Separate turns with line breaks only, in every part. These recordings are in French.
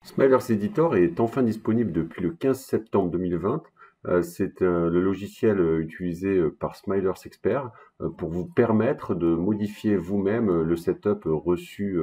Smilers Editor est enfin disponible depuis le 15 septembre 2020. C'est le logiciel utilisé par Smilers Expert pour vous permettre de modifier vous-même le setup reçu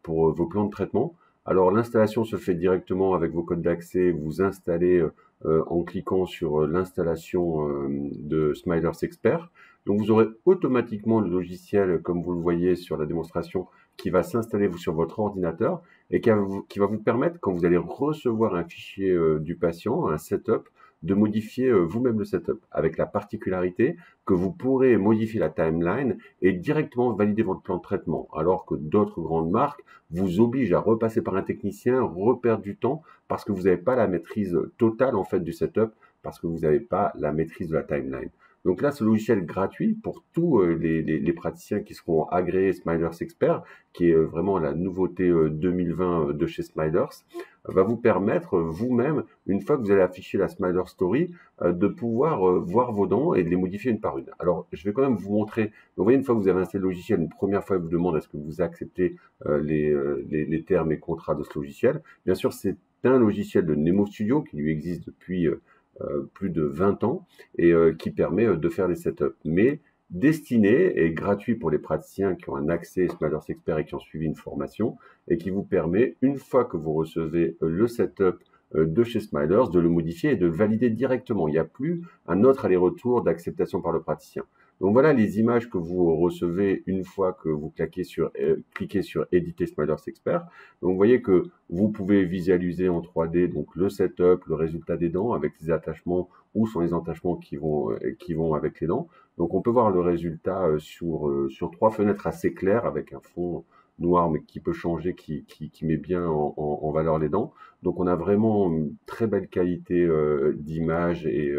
pour vos plans de traitement. Alors l'installation se fait directement avec vos codes d'accès. Vous installez en cliquant sur l'installation de Smilers Expert. Donc vous aurez automatiquement le logiciel, comme vous le voyez sur la démonstration, qui va s'installer sur votre ordinateur et qui va vous permettre, quand vous allez recevoir un fichier du patient, un setup, de modifier vous-même le setup, avec la particularité que vous pourrez modifier la timeline et directement valider votre plan de traitement, alors que d'autres grandes marques vous obligent à repasser par un technicien, reperdre du temps, parce que vous n'avez pas la maîtrise totale en fait du setup, parce que vous n'avez pas la maîtrise de la timeline. Donc là, ce logiciel gratuit pour tous les praticiens qui seront agréés Smilers Expert, qui est vraiment la nouveauté 2020 de chez Smilers, va vous permettre vous-même, une fois que vous allez afficher la Smiler Story, de pouvoir voir vos dents et de les modifier une par une. Alors, je vais quand même vous montrer. Donc, vous voyez, une fois que vous avez installé le logiciel, une première fois, il vous demande est-ce que vous acceptez les termes et contrats de ce logiciel. Bien sûr, c'est un logiciel de Nemo Studio qui lui existe depuis plus de 20 ans et qui permet de faire les setups. Mais destiné et gratuit pour les praticiens qui ont un accès Smilers Expert et qui ont suivi une formation et qui vous permet, une fois que vous recevez le setup de chez Smilers, de le modifier et de le valider directement. Il n'y a plus un autre aller-retour d'acceptation par le praticien. Donc voilà les images que vous recevez une fois que vous cliquez sur éditer Smilers Expert. Donc vous voyez que vous pouvez visualiser en 3D donc le setup, le résultat des dents avec les attachements ou sans les attachements qui vont avec les dents. Donc on peut voir le résultat sur trois fenêtres assez claires avec un fond noir mais qui peut changer, qui met bien en valeur les dents. Donc on a vraiment une très belle qualité d'image et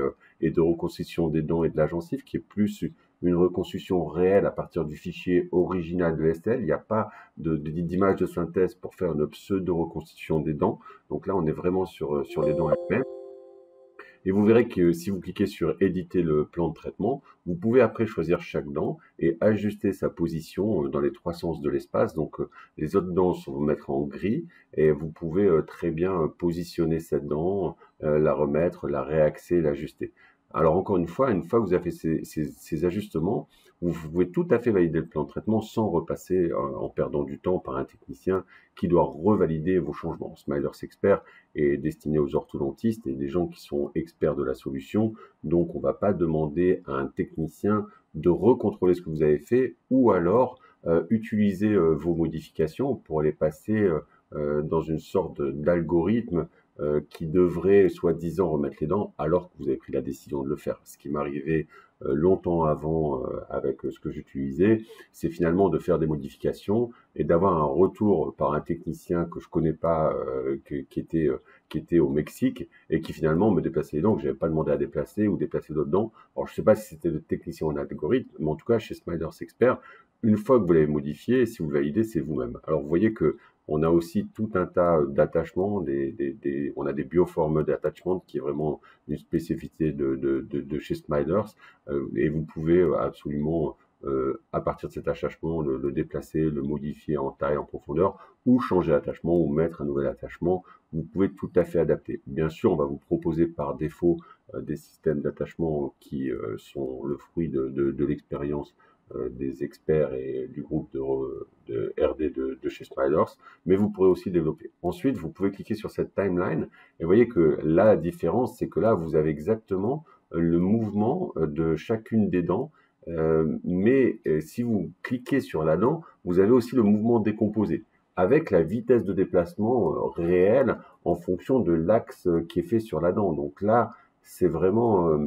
de reconstitution des dents et de la gencive qui est plus une reconstitution réelle à partir du fichier original de STL. Il n'y a pas d'image de synthèse pour faire une pseudo-reconstitution des dents. Donc là, on est vraiment sur les dents elles-mêmes. Et vous verrez que si vous cliquez sur éditer le plan de traitement, vous pouvez après choisir chaque dent et ajuster sa position dans les trois sens de l'espace. Donc les autres dents vont mettre en gris et vous pouvez très bien positionner cette dent, la remettre, la réaxer, l'ajuster. Alors encore une fois que vous avez fait ces ajustements, vous pouvez tout à fait valider le plan de traitement sans repasser en perdant du temps par un technicien qui doit revalider vos changements. Smilers Expert est destiné aux orthodontistes et des gens qui sont experts de la solution. Donc, on ne va pas demander à un technicien de recontrôler ce que vous avez fait ou alors utiliser vos modifications pour les passer dans une sorte d'algorithme qui devrait soi-disant remettre les dents alors que vous avez pris la décision de le faire. Ce qui m'arrivait longtemps avant avec ce que j'utilisais, c'est finalement de faire des modifications et d'avoir un retour par un technicien que je connais pas, qui était au Mexique et qui finalement me déplaçait les dents que j'avais pas demandé à déplacer ou déplacer d'autres dents. Alors je sais pas si c'était le technicien en algorithme, mais en tout cas chez Smilers Expert, une fois que vous l'avez modifié, si vous le validez, c'est vous-même. Alors vous voyez que on a aussi tout un tas d'attachements, on a des bioformes d'attachement qui est vraiment une spécificité de chez Smilers et vous pouvez absolument à partir de cet attachement, le déplacer, le modifier en taille, en profondeur, ou changer d'attachement, ou mettre un nouvel attachement. Vous pouvez tout à fait adapter. Bien sûr, on va vous proposer par défaut des systèmes d'attachement qui sont le fruit de l'expérience des experts et du groupe de RD de chez Smilers, mais vous pourrez aussi le développer. Ensuite, vous pouvez cliquer sur cette timeline et vous voyez que là, la différence, c'est que là, vous avez exactement le mouvement de chacune des dents mais si vous cliquez sur la dent, vous avez aussi le mouvement décomposé, avec la vitesse de déplacement réelle en fonction de l'axe qui est fait sur la dent. Donc là, c'est vraiment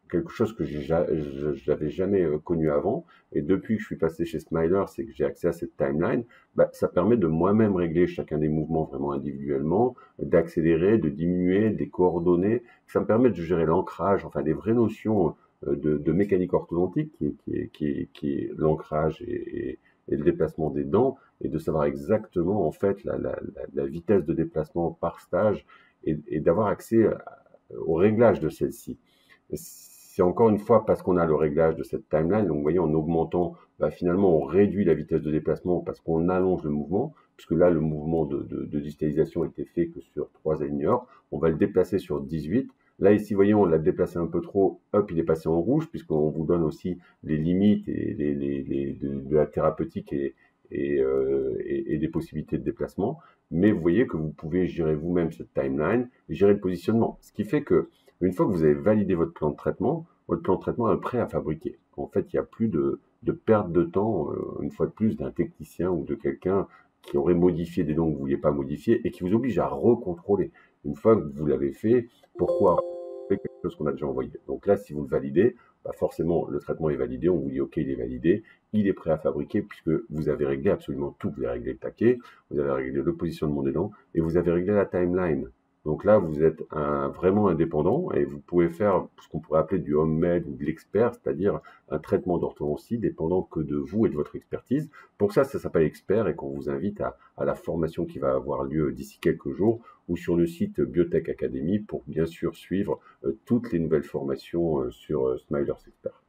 quelque chose que j'avais jamais connu avant. Et depuis que je suis passé chez Smiler, c'est que j'ai accès à cette timeline, bah, ça permet de moi-même régler chacun des mouvements vraiment individuellement, d'accélérer, de diminuer, de les coordonner. Ça me permet de gérer l'ancrage, enfin des vraies notions de mécanique orthodontique qui est l'ancrage et le déplacement des dents et de savoir exactement en fait la vitesse de déplacement par stage et d'avoir accès au réglage de celle-ci. C'est encore une fois parce qu'on a le réglage de cette timeline, donc vous voyez en augmentant, bah, finalement on réduit la vitesse de déplacement parce qu'on allonge le mouvement, parce que là, le mouvement de digitalisation était fait que sur 3 aligneurs. On va le déplacer sur 18. Là, ici, voyons, on l'a déplacé un peu trop. Hop, il est passé en rouge, puisqu'on vous donne aussi les limites et de la thérapeutique et des possibilités de déplacement. Mais vous voyez que vous pouvez gérer vous-même cette timeline, gérer le positionnement. Ce qui fait que, une fois que vous avez validé votre plan de traitement est prêt à fabriquer. En fait, il n'y a plus de perte de temps, une fois de plus, d'un technicien ou de quelqu'un qui aurait modifié des dons que vous ne vouliez pas modifier et qui vous oblige à recontrôler. Une fois que vous l'avez fait, pourquoi quelque chose qu'on a déjà envoyé? Donc là, si vous le validez, bah forcément, le traitement est validé, on vous dit OK, il est validé, il est prêt à fabriquer puisque vous avez réglé absolument tout. Vous avez réglé le taquet, vous avez réglé le positionnement des dents et vous avez réglé la timeline. Donc là, vous êtes vraiment indépendant et vous pouvez faire ce qu'on pourrait appeler du homemade ou de l'expert, c'est-à-dire un traitement d'orthodontie dépendant que de vous et de votre expertise. Pour ça s'appelle expert et qu'on vous invite à la formation qui va avoir lieu d'ici quelques jours ou sur le site Biotech Academy pour bien sûr suivre toutes les nouvelles formations sur Smilers Expert.